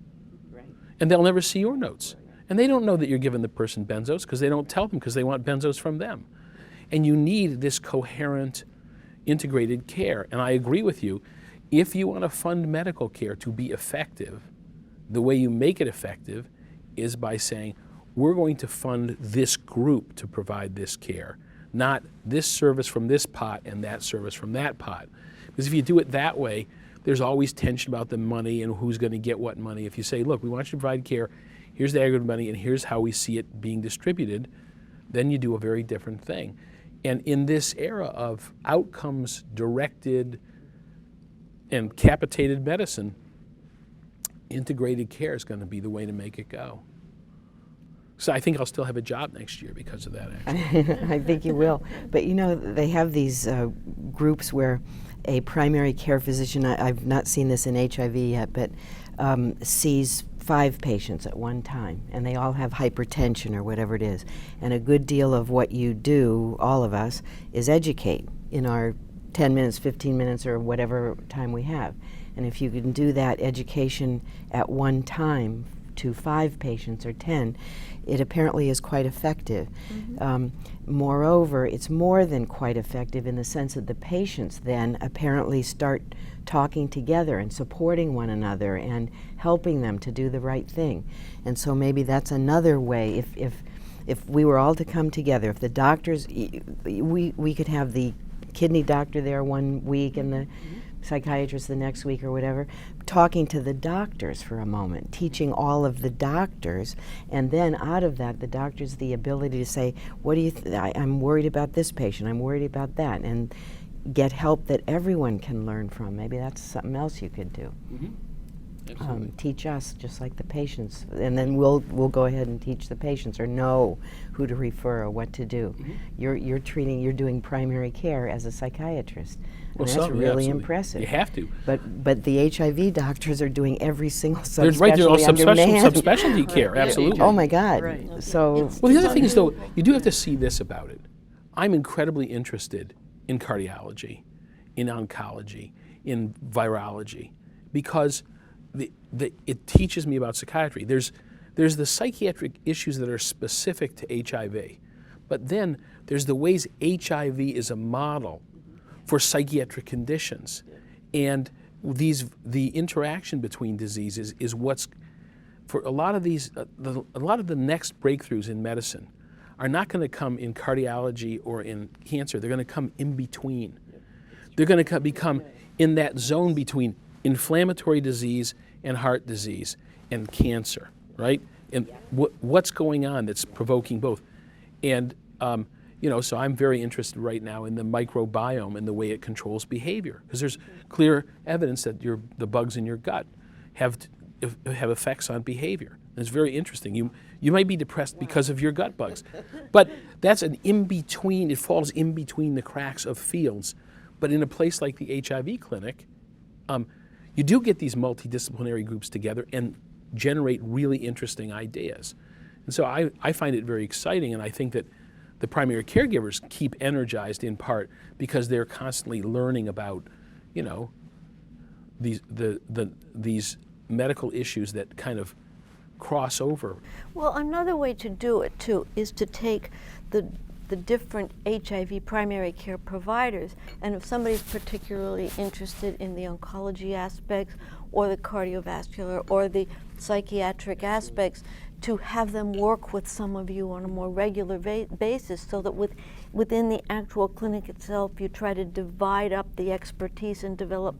Right. And they'll never see your notes. And they don't know that you're giving the person benzos because they don't tell them because they want benzos from them. And you need this coherent, integrated care. And I agree with you. If you want to fund medical care to be effective, the way you make it effective is by saying, we're going to fund this group to provide this care, not this service from this pot and that service from that pot. Because if you do it that way, there's always tension about the money and who's going to get what money. If you say, look, we want you to provide care, here's the aggregate money, and here's how we see it being distributed, then you do a very different thing. And in this era of outcomes-directed and capitated medicine, integrated care is going to be the way to make it go. So I think I'll still have a job next year because of that, actually. I think you will. But you know, they have these groups where a primary care physician, I've not seen this in HIV yet, but sees 5 patients at one time, and they all have hypertension or whatever it is. And a good deal of what you do, all of us, is educate in our 10 minutes, 15 minutes, or whatever time we have. And if you can do that education at one time to 5 patients or 10, it apparently is quite effective. Mm-hmm. Moreover, it's more than quite effective in the sense that the patients then apparently start talking together and supporting one another and helping them to do the right thing. And so maybe that's another way. If we were all to come together, if the doctors, we could have the kidney doctor there one week and the psychiatrist the next week or whatever, talking to the doctors for a moment, teaching all of the doctors, and then out of that, the doctors the ability to say, what do you I'm worried about this patient, I'm worried about that, and get help that everyone can learn from. Maybe that's something else you could do. Mm-hmm. Teach us just like the patients, and then we'll go ahead and teach the patients or know who to refer or what to do. Mm-hmm. You're doing primary care as a psychiatrist. Well, and that's really absolutely. Impressive. You have to. But the HIV doctors are doing every single There's all subspecialty care, absolutely. Oh my God. Right. So well, the other thing is, though, you do have to see this about it. I'm incredibly interested in cardiology, in oncology, in virology, because it teaches me about psychiatry. There's the psychiatric issues that are specific to HIV, but then there's the ways HIV is a model for psychiatric conditions, and the interaction between diseases is what's for a lot of these. A lot of the next breakthroughs in medicine are not going to come in cardiology or in cancer. They're going to come in between. They're going to become in that zone between inflammatory disease and heart disease and cancer, right? And what's going on that's provoking both? And so I'm very interested right now in the microbiome and the way it controls behavior, because there's clear evidence that the bugs in your gut have effects on behavior. And it's very interesting. You might be depressed because of your gut bugs, but that's an in-between. It falls in between the cracks of fields. But in a place like the HIV clinic, you do get these multidisciplinary groups together and generate really interesting ideas. And so I find it very exciting, and I think that the primary caregivers keep energized in part because they're constantly learning about, these medical issues that kind of cross over. Well, another way to do it too is to take the different HIV primary care providers, and if somebody's particularly interested in the oncology aspects or the cardiovascular or the psychiatric aspects, to have them work with some of you on a more regular basis, so that within the actual clinic itself you try to divide up the expertise and develop,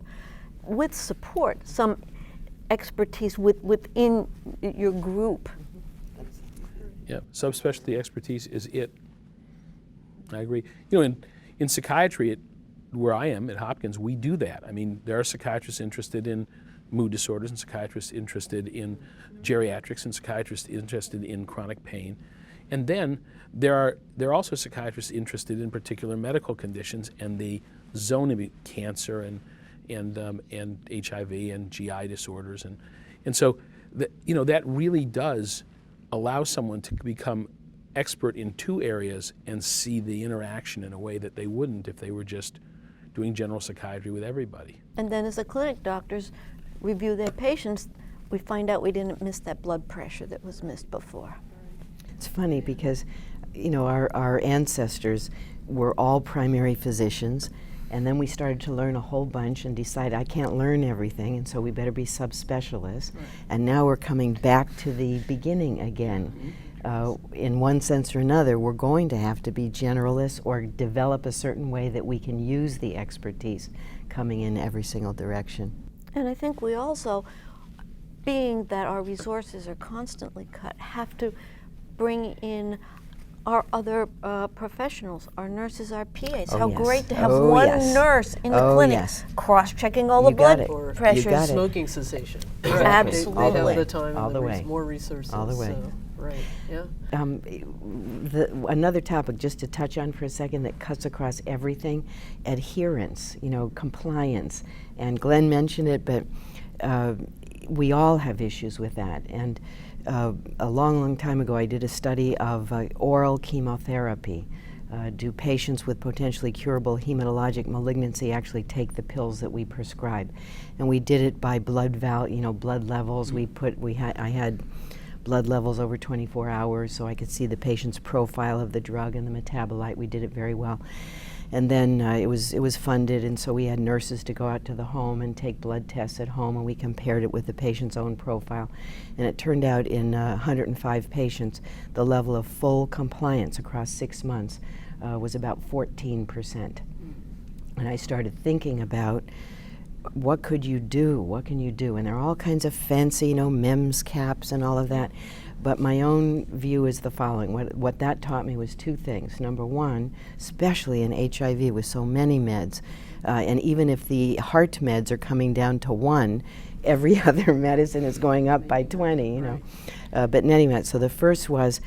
with support, some expertise within your group. Yeah, subspecialty expertise is it. I agree. In psychiatry, where I am at Hopkins, we do that. I mean, there are psychiatrists interested in mood disorders and psychiatrists interested in geriatrics and psychiatrists interested in chronic pain. And then there are also psychiatrists interested in particular medical conditions and the zone of cancer and HIV and GI disorders, and so that really does allow someone to become expert in two areas and see the interaction in a way that they wouldn't if they were just doing general psychiatry with everybody. And then as the clinic doctors review their patients, we find out we didn't miss that blood pressure that was missed before. It's funny because, our ancestors were all primary physicians, and then we started to learn a whole bunch and decide I can't learn everything, and so we better be subspecialists. Right. And now we're coming back to the beginning again. In one sense or another, we're going to have to be generalists or develop a certain way that we can use the expertise coming in every single direction. And I think we also, being that our resources are constantly cut, have to bring in our other professionals, our nurses, our PAs. Oh, How yes. great to have Oh, one yes. nurse in the Oh, clinic yes. cross-checking all You the got blood it. Or pressures. You got it. smoking cessation. Absolutely. They All the have way. the time All and the the way. more resources. All the way. So, right, yeah. Another topic just to touch on for a second that cuts across everything, adherence, compliance. And Glenn mentioned it, but we all have issues with that. And a long time ago, I did a study of oral chemotherapy. Do patients with potentially curable hematologic malignancy actually take the pills that we prescribe? And we did it by blood levels. I had blood levels over 24 hours, so I could see the patient's profile of the drug and the metabolite. We did it very well. And then it was funded, and so we had nurses to go out to the home and take blood tests at home, and we compared it with the patient's own profile. And it turned out in 105 patients, the level of full compliance across 6 months was about 14%. And I started thinking about what could you do? What can you do? And there are all kinds of fancy, MEMS caps and all of that. But my own view is the following. What that taught me was two things. Number one, especially in HIV with so many meds, and even if the heart meds are coming down to 1, every other medicine is going up by 20, But in any event, so the first was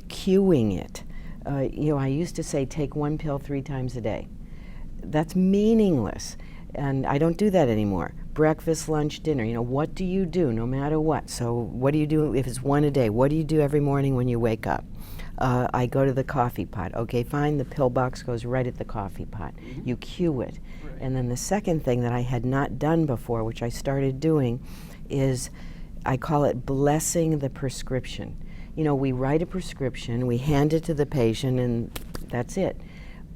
queuing it. I used to say take 1 pill 3 times a day. That's meaningless. And I don't do that anymore. Breakfast, lunch, dinner, what do you do no matter what? So what do you do if it's 1 a day? What do you do every morning when you wake up? I go to the coffee pot. Okay, fine, the pill box goes right at the coffee pot. You queue it. Right. And then the second thing that I had not done before, which I started doing, is I call it blessing the prescription. We write a prescription, we hand it to the patient, and that's it.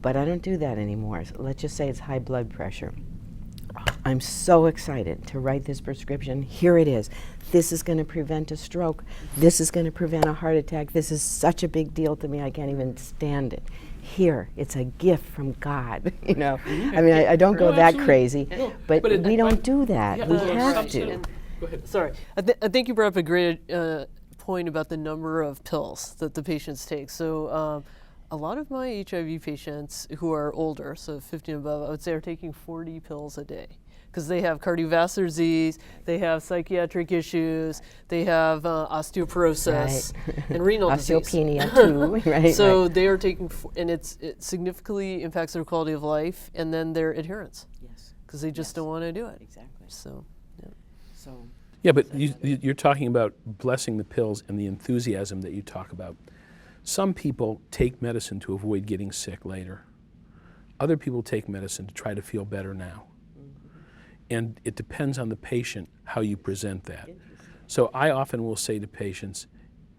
But I don't do that anymore. So let's just say it's high blood pressure. I'm so excited to write this prescription. Here it is. This is going to prevent a stroke. This is going to prevent a heart attack. This is such a big deal to me, I can't even stand it. Here, it's a gift from God, I mean, I don't go that crazy, but we don't do that. Yeah, we have to. Go ahead. Sorry, I think you brought up a great point about the number of pills that the patients take. So a lot of my HIV patients who are older, so 50 and above, I would say are taking 40 pills a day because they have cardiovascular disease, they have psychiatric issues, they have osteoporosis and renal disease. Osteopenia too, right? So they are taking, and it significantly impacts their quality of life and then their adherence. Yes. Because they just don't want to do it. Exactly. So, yeah. So. Yeah, but you're talking about blessing the pills and the enthusiasm that you talk about. Some people take medicine to avoid getting sick later. Other people take medicine to try to feel better now. And it depends on the patient how you present that. So I often will say to patients,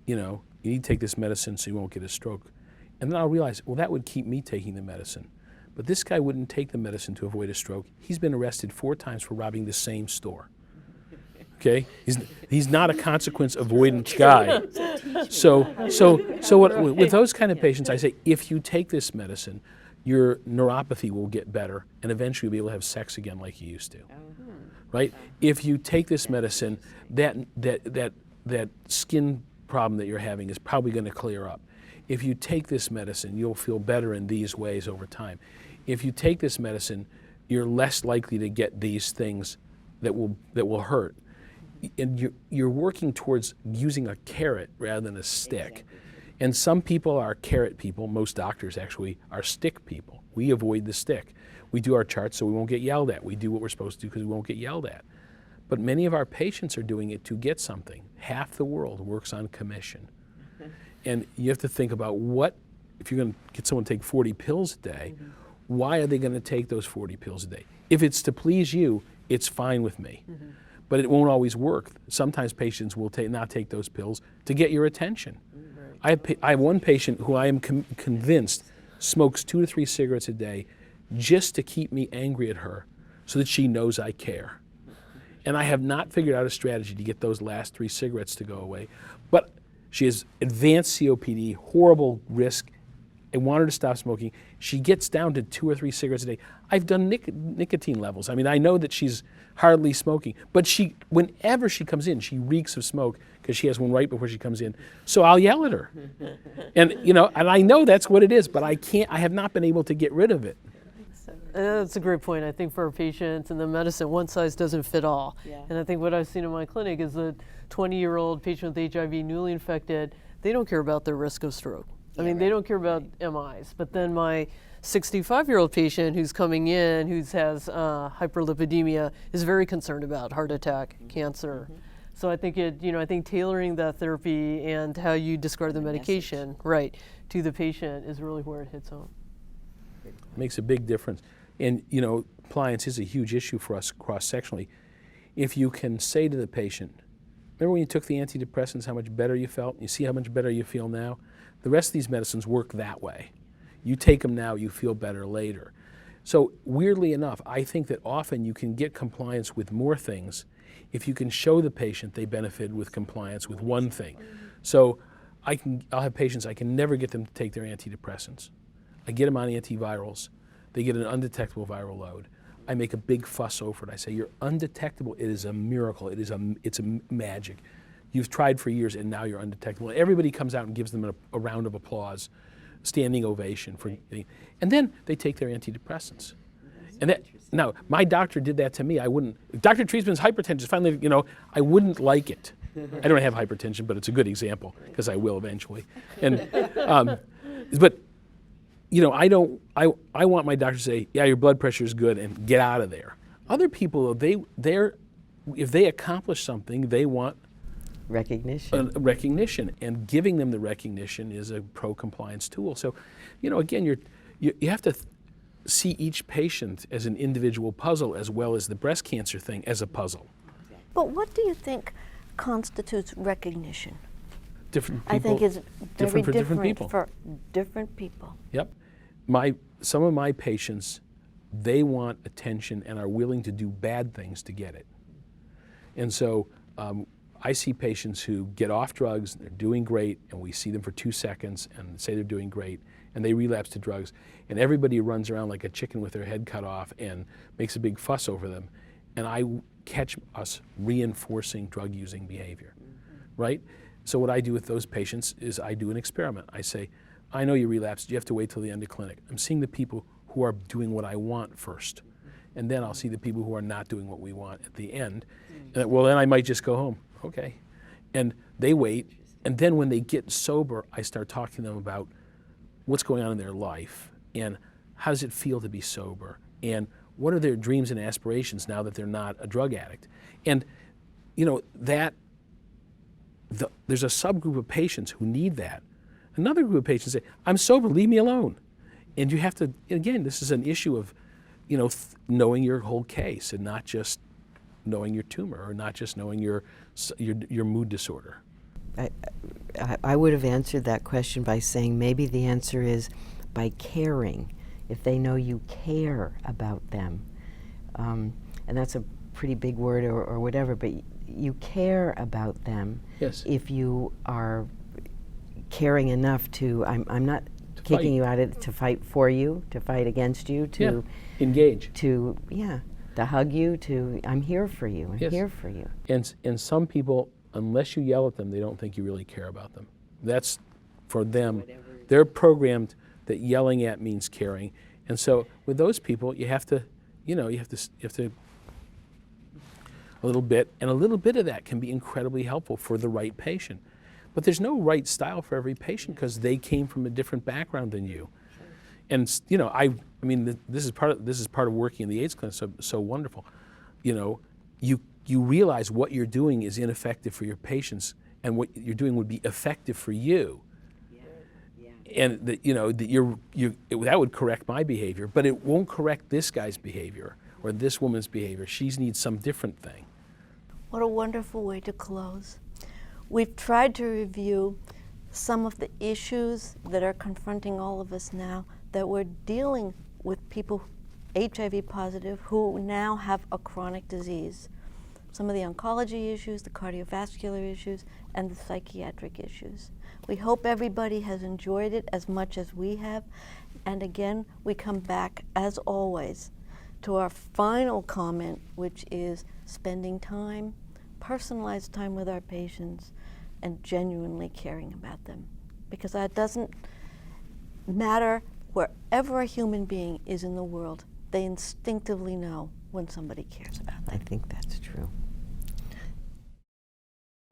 you need to take this medicine so you won't get a stroke. And then I'll realize, well, that would keep me taking the medicine. But this guy wouldn't take the medicine to avoid a stroke. He's been arrested 4 times for robbing the same store. Okay, he's not a consequence avoidance guy. So with those kind of patients, I say, if you take this medicine, your neuropathy will get better, and eventually you'll be able to have sex again like you used to. Right? If you take this medicine, that skin problem that you're having is probably going to clear up. If you take this medicine, you'll feel better in these ways over time. If you take this medicine, you're less likely to get these things that will hurt. And you're working towards using a carrot rather than a stick. And some people are carrot people. Most doctors actually are stick people. We avoid the stick. We do our charts so we won't get yelled at. We do what we're supposed to do because we won't get yelled at. But many of our patients are doing it to get something. Half the world works on commission. And you have to think about what, if you're going to get someone to take 40 pills a day, why are they going to take those 40 pills a day? If it's to please you, it's fine with me. But it won't always work. Sometimes patients will not take those pills to get your attention. I have one patient who I am convinced smokes 2 to 3 cigarettes a day just to keep me angry at her so that she knows I care. And I have not figured out a strategy to get those last 3 cigarettes to go away. But she has advanced COPD, horrible risk. I want her to stop smoking. She gets down to 2 or 3 cigarettes a day. I've done nicotine levels. I mean, I know that she's hardly smoking, but whenever she comes in, she reeks of smoke because she has one right before she comes in. So I'll yell at her. And I know that's what it is, but I have not been able to get rid of it. That's a great point. I think for our patients and the medicine, one size doesn't fit all. Yeah. And I think what I've seen in my clinic is a 20-year-old patient with HIV newly infected, they don't care about their risk of stroke. I mean, they don't care about MIs. But then my 65-year-old patient who's coming in, who has hyperlipidemia, is very concerned about heart attack, cancer. So I think I think tailoring that therapy and how you describe the medication, right, to the patient is really where it hits home. Makes a big difference. And, compliance is a huge issue for us cross-sectionally. If you can say to the patient, remember when you took the antidepressants, how much better you felt? You see how much better you feel now? The rest of these medicines work that way. You take them now, you feel better later. So weirdly enough, I think that often you can get compliance with more things if you can show the patient they benefited with compliance with one thing. So I'll have patients, I can never get them to take their antidepressants. I get them on antivirals. They get an undetectable viral load. I make a big fuss over it. I say, you're undetectable. It is a miracle. It's a magic. You've tried for years and now you're undetectable. Everybody comes out and gives them a round of applause, standing ovation for, and then they take their antidepressants. And now, my doctor did that to me. I wouldn't. Dr. Treisman's hypertension, finally, I wouldn't like it. I don't have hypertension, but it's a good example because I will eventually. And, but I want my doctor to say, yeah, your blood pressure is good and get out of there. Other people, if they accomplish something, they want recognition, and giving them the recognition is a pro-compliance tool. So, again, you have to see each patient as an individual puzzle as well as the breast cancer thing as a puzzle. But what do you think constitutes recognition? Different people. I think it's very different for different people. For different people. Yep. Some of my patients, they want attention and are willing to do bad things to get it. And so I see patients who get off drugs, they're doing great, and we see them for 2 seconds and say they're doing great, and they relapse to drugs, and everybody runs around like a chicken with their head cut off and makes a big fuss over them. And I catch us reinforcing drug-using behavior, right? So what I do with those patients is I do an experiment. I say, I know you relapsed, you have to wait till the end of clinic. I'm seeing the people who are doing what I want first, and then I'll see the people who are not doing what we want at the end. And then I might just go home, okay. And they wait, and then when they get sober, I start talking to them about what's going on in their life, and how does it feel to be sober, and what are their dreams and aspirations now that they're not a drug addict. And there's a subgroup of patients who need that. Another group of patients say, I'm sober, leave me alone. And you have to, again, this is an issue of, knowing your whole case and not just knowing your tumor or not just knowing your mood disorder. I would have answered that question by saying maybe the answer is by caring, if they know you care about them. And that's a pretty big word or whatever, but you care about them. Yes. If you are caring enough to, I'm not kicking you out of to fight for you, to fight against you, to engage, to hug you, to I'm here for you, I'm here for you. And some people, unless you yell at them, they don't think you really care about them. That's for them. They're programmed that yelling at means caring, and so with those people, you have to a little bit, and a little bit of that can be incredibly helpful for the right patient. But there's no right style for every patient because they came from a different background than you. And you know, I mean, this is part of working in the AIDS clinic. So wonderful. You know, you realize what you're doing is ineffective for your patients, and what you're doing would be effective for you. And that, you know, that that would correct my behavior, but it won't correct this guy's behavior or this woman's behavior. She needs some different thing. What a wonderful way to close. We've tried to review some of the issues that are confronting all of us now, that we're dealing with people HIV positive who now have a chronic disease. Some of the oncology issues, the cardiovascular issues, and the psychiatric issues. We hope everybody has enjoyed it as much as we have. And again, we come back, as always, to our final comment, which is spending time, personalized time with our patients, and genuinely caring about them. Because that doesn't matter wherever a human being is in the world, they instinctively know when somebody cares about them. I think that's true.